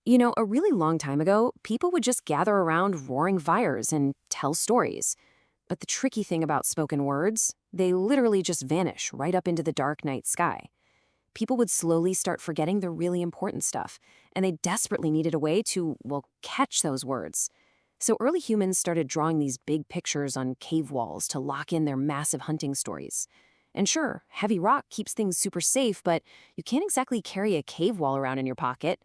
A really long time ago, people would just gather around roaring fires and tell stories. But the tricky thing about spoken words, they literally just vanish right up into the dark night sky. People would slowly start forgetting the really important stuff, and they desperately needed a way to, well, catch those words. So early humans started drawing these big pictures on cave walls to lock in their massive hunting stories. And sure, heavy rock keeps things super safe, but you can't exactly carry a cave wall around in your pocket.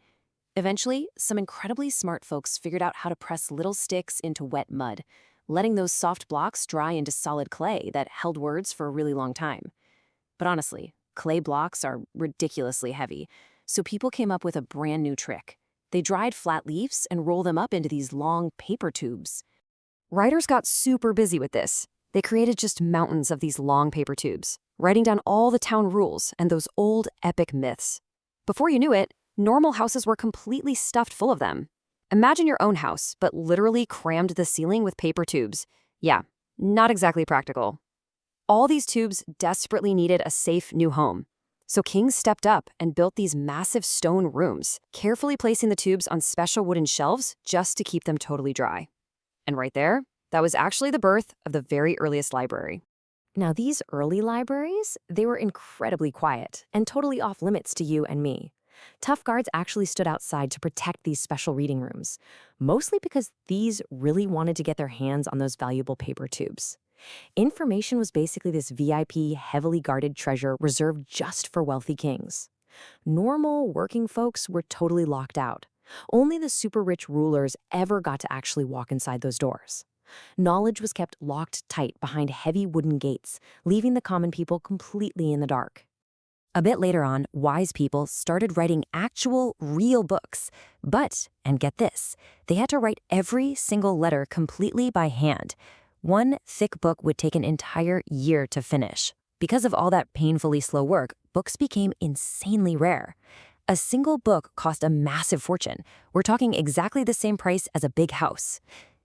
Eventually, some incredibly smart folks figured out how to press little sticks into wet mud, letting those soft blocks dry into solid clay that held words for a really long time. But honestly, clay blocks are ridiculously heavy, so people came up with a brand new trick. They dried flat leaves and rolled them up into these long paper tubes. Writers got super busy with this. They created just mountains of these long paper tubes, writing down all the town rules and those old epic myths. Before you knew it, normal houses were completely stuffed full of them. Imagine your own house, but literally crammed the ceiling with paper tubes. Yeah, not exactly practical. All these tubes desperately needed a safe new home. So kings stepped up and built these massive stone rooms, carefully placing the tubes on special wooden shelves just to keep them totally dry. And right there, that was actually the birth of the very earliest library. Now, these early libraries, they were incredibly quiet and totally off limits to you and me. Tough guards actually stood outside to protect these special reading rooms, mostly because these really wanted to get their hands on those valuable paper tubes. Information was basically this VIP, heavily guarded treasure reserved just for wealthy kings. Normal, working folks were totally locked out. Only the super rich rulers ever got to actually walk inside those doors. Knowledge was kept locked tight behind heavy wooden gates, leaving the common people completely in the dark. A bit later on, wise people started writing actual, real books. But, and get this, they had to write every single letter completely by hand. One thick book would take an entire year to finish. Because of all that painfully slow work, books became insanely rare. A single book cost a massive fortune. We're talking exactly the same price as a big house.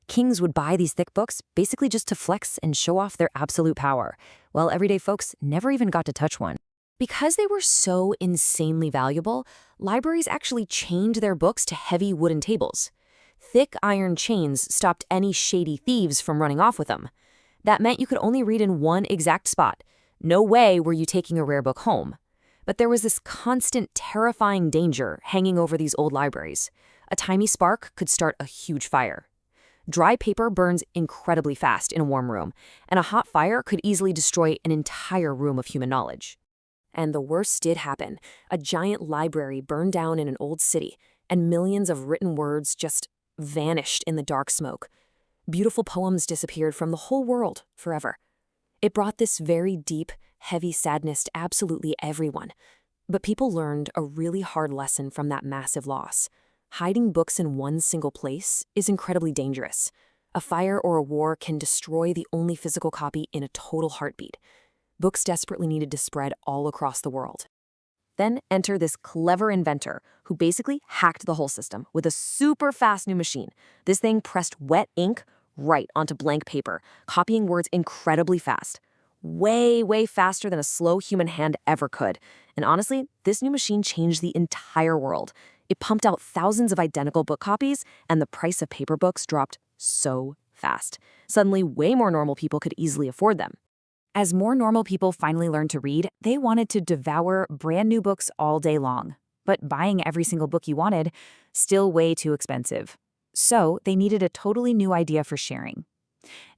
Kings would buy these thick books basically just to flex and show off their absolute power, while everyday folks never even got to touch one. Because they were so insanely valuable, libraries actually chained their books to heavy wooden tables. Thick iron chains stopped any shady thieves from running off with them. That meant you could only read in one exact spot. No way were you taking a rare book home. But there was this constant, terrifying danger hanging over these old libraries. A tiny spark could start a huge fire. Dry paper burns incredibly fast in a warm room, and a hot fire could easily destroy an entire room of human knowledge. And the worst did happen. A giant library burned down in an old city, and millions of written words just vanished in the dark smoke. Beautiful poems disappeared from the whole world forever. It brought this very deep, heavy sadness to absolutely everyone. But people learned a really hard lesson from that massive loss. Hiding books in one single place is incredibly dangerous. A fire or a war can destroy the only physical copy in a total heartbeat. Books desperately needed to spread all across the world. Then enter this clever inventor who basically hacked the whole system with a super fast new machine. This thing pressed wet ink right onto blank paper, copying words incredibly fast. Way, way faster than a slow human hand ever could. And honestly, this new machine changed the entire world. It pumped out thousands of identical book copies, and the price of paper books dropped so fast. Suddenly, way more normal people could easily afford them. As more normal people finally learned to read, they wanted to devour brand new books all day long. But buying every single book you wanted, still way too expensive. So they needed a totally new idea for sharing.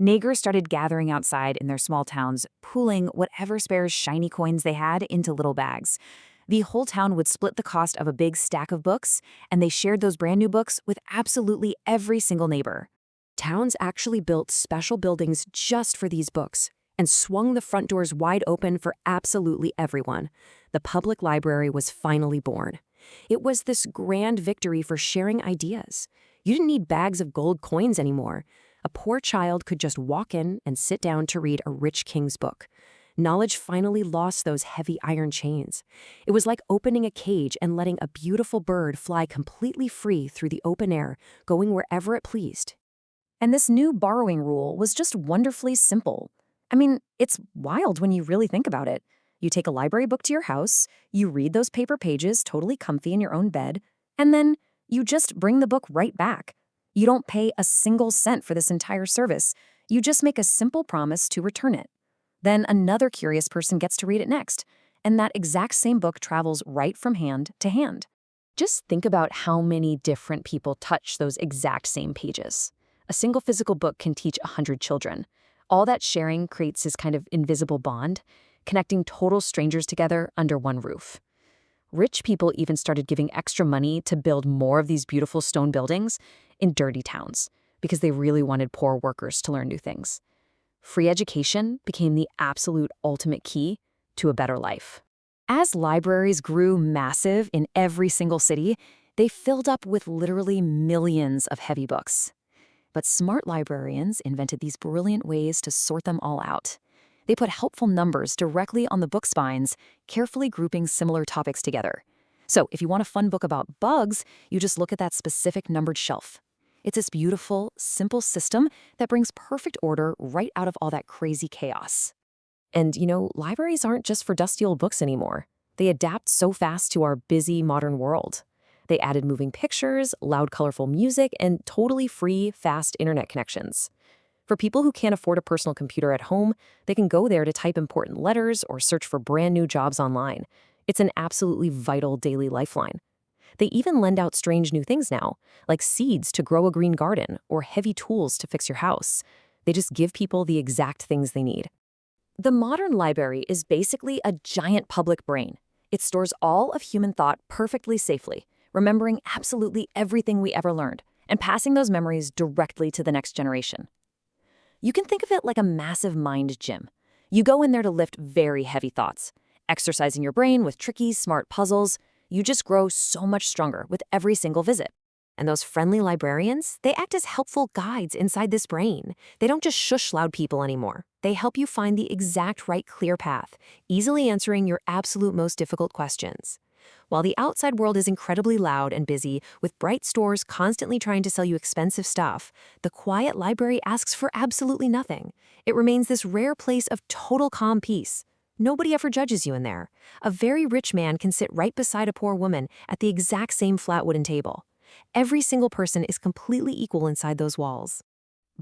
Nagers started gathering outside in their small towns, pooling whatever spare shiny coins they had into little bags. The whole town would split the cost of a big stack of books, and they shared those brand new books with absolutely every single neighbor. Towns actually built special buildings just for these books and swung the front doors wide open for absolutely everyone. The public library was finally born. It was this grand victory for sharing ideas. You didn't need bags of gold coins anymore. A poor child could just walk in and sit down to read a rich king's book. Knowledge finally lost those heavy iron chains. It was like opening a cage and letting a beautiful bird fly completely free through the open air, going wherever it pleased. And this new borrowing rule was just wonderfully simple. I mean, it's wild when you really think about it. You take a library book to your house, you read those paper pages totally comfy in your own bed, and then You just bring the book right back. You don't pay a single cent for this entire service. You just make a simple promise to return it. Then another curious person gets to read it next, and that exact same book travels right from hand to hand. Just think about how many different people touch those exact same pages. A single physical book can teach 100 children. All that sharing creates this kind of invisible bond, connecting total strangers together under one roof. Rich people even started giving extra money to build more of these beautiful stone buildings in dirty towns because they really wanted poor workers to learn new things. Free education became the absolute ultimate key to a better life. As libraries grew massive in every single city, they filled up with literally millions of heavy books. But smart librarians invented these brilliant ways to sort them all out. They put helpful numbers directly on the book spines, carefully grouping similar topics together. So if you want a fun book about bugs, you just look at that specific numbered shelf. It's this beautiful, simple system that brings perfect order right out of all that crazy chaos. And, libraries aren't just for dusty old books anymore. They adapt so fast to our busy modern world. They added moving pictures, loud, colorful music, and totally free, fast internet connections. For people who can't afford a personal computer at home, they can go there to type important letters or search for brand new jobs online. It's an absolutely vital daily lifeline. They even lend out strange new things now, like seeds to grow a green garden or heavy tools to fix your house. They just give people the exact things they need. The modern library is basically a giant public brain. It stores all of human thought perfectly safely, remembering absolutely everything we ever learned, and passing those memories directly to the next generation. You can think of it like a massive mind gym. You go in there to lift very heavy thoughts, exercising your brain with tricky, smart puzzles. You just grow so much stronger with every single visit. And those friendly librarians, they act as helpful guides inside this brain. They don't just shush loud people anymore. They help you find the exact right clear path, easily answering your absolute most difficult questions. While the outside world is incredibly loud and busy, with bright stores constantly trying to sell you expensive stuff, the quiet library asks for absolutely nothing. It remains this rare place of total calm peace. Nobody ever judges you in there. A very rich man can sit right beside a poor woman at the exact same flat wooden table. Every single person is completely equal inside those walls.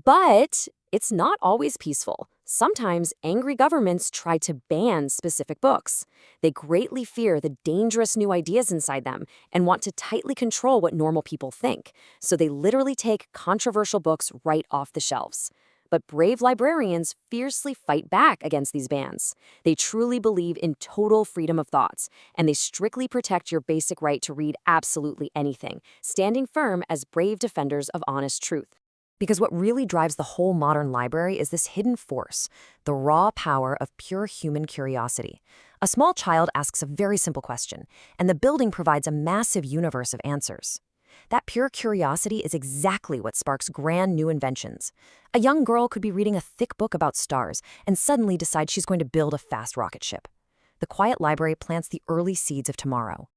But it's not always peaceful. Sometimes angry governments try to ban specific books. They greatly fear the dangerous new ideas inside them and want to tightly control what normal people think. So they literally take controversial books right off the shelves. But brave librarians fiercely fight back against these bans. They truly believe in total freedom of thoughts, and they strictly protect your basic right to read absolutely anything, standing firm as brave defenders of honest truth. Because what really drives the whole modern library is this hidden force, the raw power of pure human curiosity. A small child asks a very simple question, and the building provides a massive universe of answers. That pure curiosity is exactly what sparks grand new inventions. A young girl could be reading a thick book about stars and suddenly decide she's going to build a fast rocket ship. The quiet library plants the early seeds of tomorrow.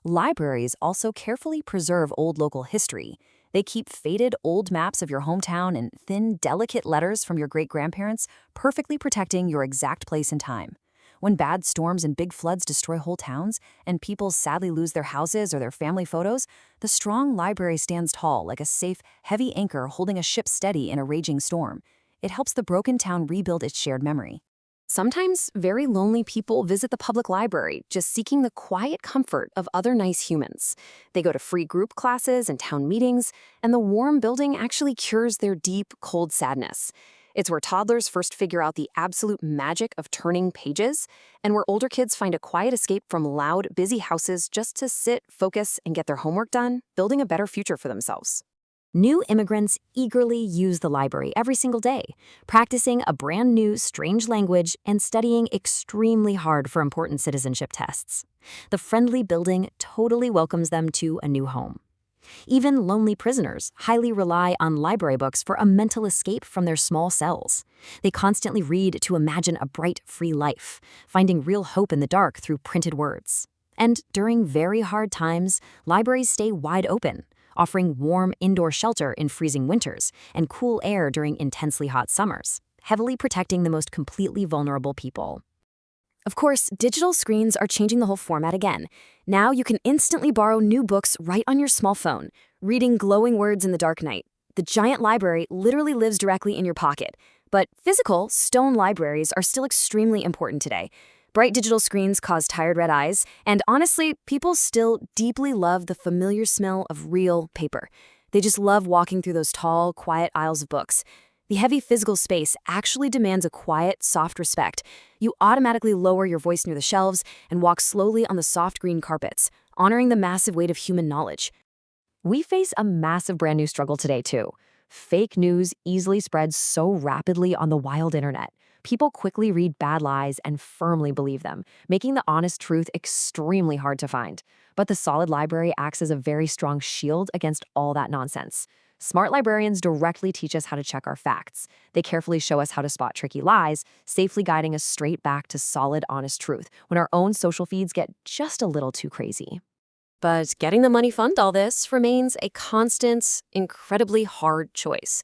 Libraries also carefully preserve old local history. They keep faded old maps of your hometown and thin, delicate letters from your great-grandparents, perfectly protecting your exact place and time. When bad storms and big floods destroy whole towns, and people sadly lose their houses or their family photos, the strong library stands tall like a safe, heavy anchor holding a ship steady in a raging storm. It helps the broken town rebuild its shared memory. Sometimes, very lonely people visit the public library, just seeking the quiet comfort of other nice humans. They go to free group classes and town meetings, and the warm building actually cures their deep, cold sadness. It's where toddlers first figure out the absolute magic of turning pages, and where older kids find a quiet escape from loud, busy houses just to sit, focus, and get their homework done, building a better future for themselves. New immigrants eagerly use the library every single day, practicing a brand new, strange language and studying extremely hard for important citizenship tests. The friendly building totally welcomes them to a new home. Even lonely prisoners highly rely on library books for a mental escape from their small cells. They constantly read to imagine a bright, free life, finding real hope in the dark through printed words. And during very hard times, libraries stay wide open, offering warm indoor shelter in freezing winters and cool air during intensely hot summers, heavily protecting the most completely vulnerable people. Of course, digital screens are changing the whole format again. Now you can instantly borrow new books right on your small phone, reading glowing words in the dark night. The giant library literally lives directly in your pocket. But physical, stone libraries are still extremely important today. Bright digital screens cause tired red eyes, and honestly, people still deeply love the familiar smell of real paper. They just love walking through those tall, quiet aisles of books. The heavy physical space actually demands a quiet, soft respect. You automatically lower your voice near the shelves and walk slowly on the soft green carpets, honoring the massive weight of human knowledge. We face a massive brand new struggle today, too. Fake news easily spreads so rapidly on the wild internet. People quickly read bad lies and firmly believe them, making the honest truth extremely hard to find. But the solid library acts as a very strong shield against all that nonsense. Smart librarians directly teach us how to check our facts. They carefully show us how to spot tricky lies, safely guiding us straight back to solid, honest truth when our own social feeds get just a little too crazy. But getting the money to fund all this remains a constant, incredibly hard choice.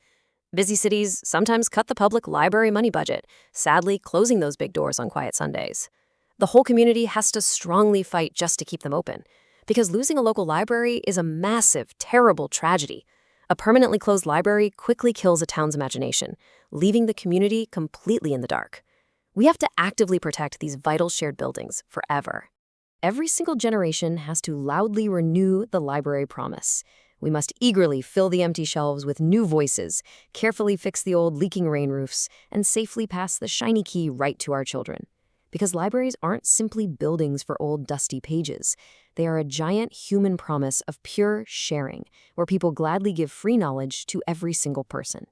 Busy cities sometimes cut the public library money budget, sadly closing those big doors on quiet Sundays. The whole community has to strongly fight just to keep them open, because losing a local library is a massive, terrible tragedy. A permanently closed library quickly kills a town's imagination, leaving the community completely in the dark. We have to actively protect these vital shared buildings forever. Every single generation has to loudly renew the library promise. We must eagerly fill the empty shelves with new voices, carefully fix the old leaking rain roofs, and safely pass the shiny key right to our children. Because libraries aren't simply buildings for old dusty pages. They are a giant human promise of pure sharing, where people gladly give free knowledge to every single person.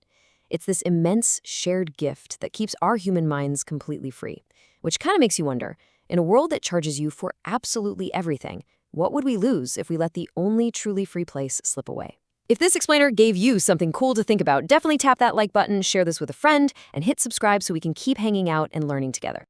It's this immense shared gift that keeps our human minds completely free, which kind of makes you wonder, in a world that charges you for absolutely everything, what would we lose if we let the only truly free place slip away? If this explainer gave you something cool to think about, definitely tap that like button, share this with a friend, and hit subscribe so we can keep hanging out and learning together.